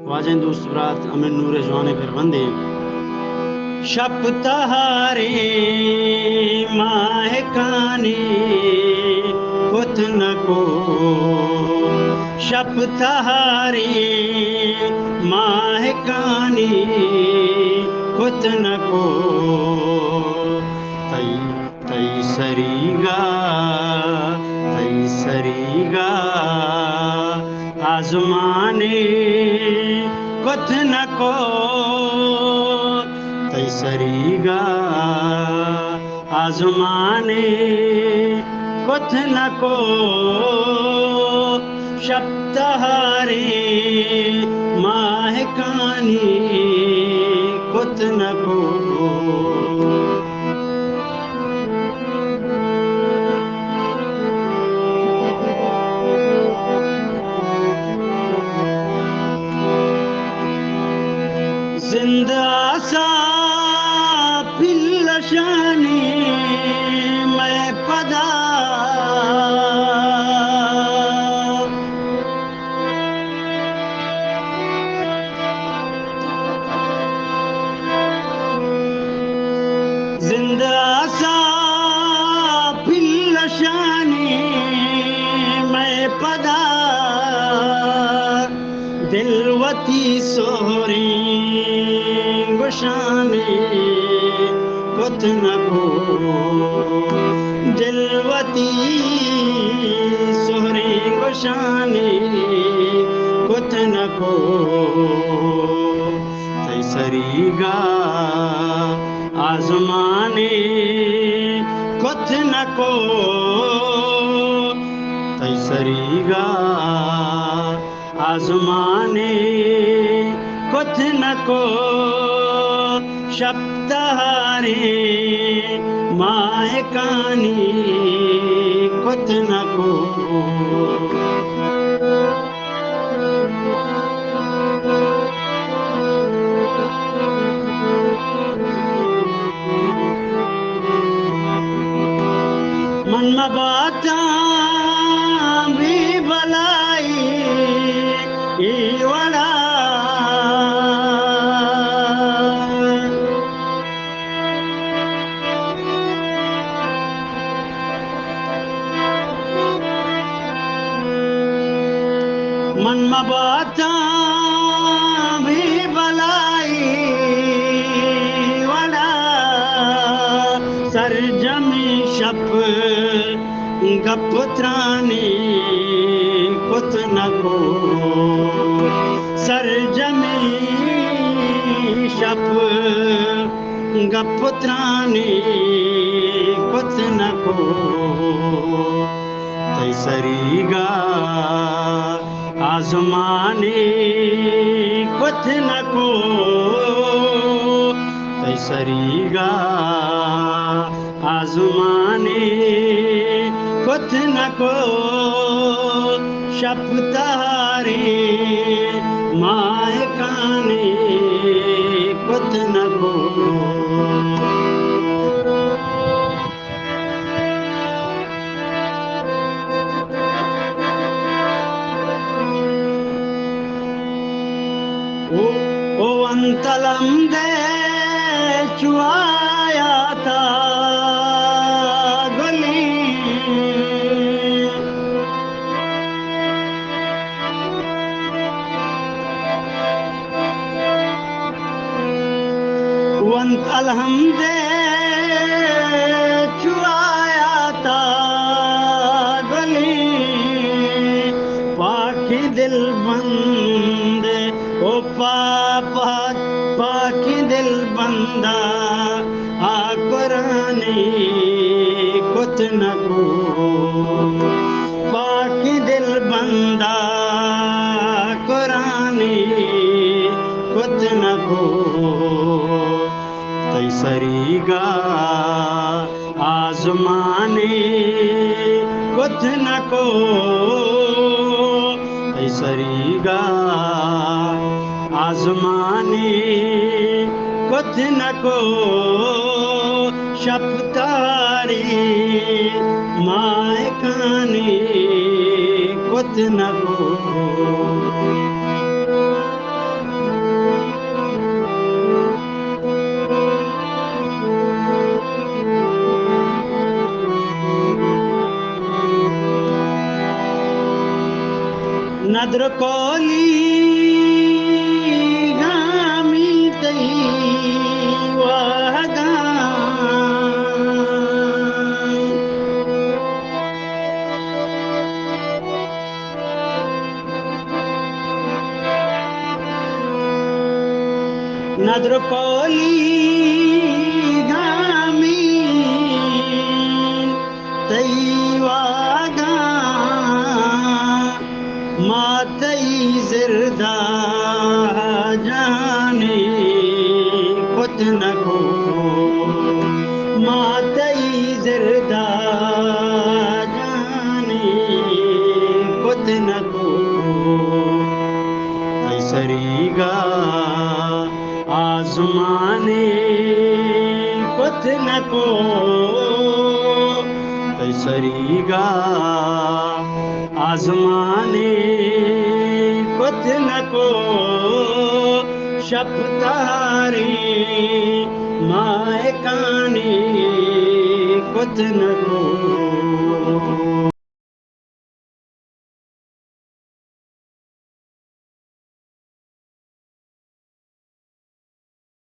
वाजें दोस्त रात अमिन नूर जवान कर बंदे शपतहारे माहकानी कुत न को शपतहारे माहकानी कुत न को तई तई सरीगा आजमाने कुत न को तई सरीगा आजमाने कुत न को शब्दहारे माहकानी कुत न को जिंदा सा पिल्लशानी मैं पदा जिंदा सा पिल्लशानी मैं पदा दिलवती सोहरी गुशानी कुत न को दिलवती सोहरी गुशानी कुत न को तई सरीगा आजमाने कुत न को तई सरीगा आजमाने कुत न को शब्दहारे माहकानी कुत न को मन में बाता भी भलाई वड़ा मन में बाता भी भलाई वड़ा सरजमी शप गपुत्रानी कुत न को सरजमी शप गपुत्रानी कुत न को तई सरीगा आजमाने कुत न को तई सरीगा आजमाने कुत न को शब्दहारे माहकानी कुत न को ओ अंतलम दे चुआया था गली वंत अलहमदे चुआया था गली पाखी दिल बंदे ओ पापा पाखी दिल बंदा आ कुरानी कुत न को पाखी दिल बंदा कुरानी कुत न को तई सरीगा आजमाने कुत न को तई सरीगा आजमाने कुत न को शब्दहारे माहकानी कुत न को नद्र कोली गामी तई वागा नद्र कोली गामी तई वागा मातई जिरदा जाने खुद न को मातई जिरदा जाने खुद न को ऐसरीगा आसमाने खुद न को ऐसरीगा आसमाने खुद न को शपतारी माए काने खुद न को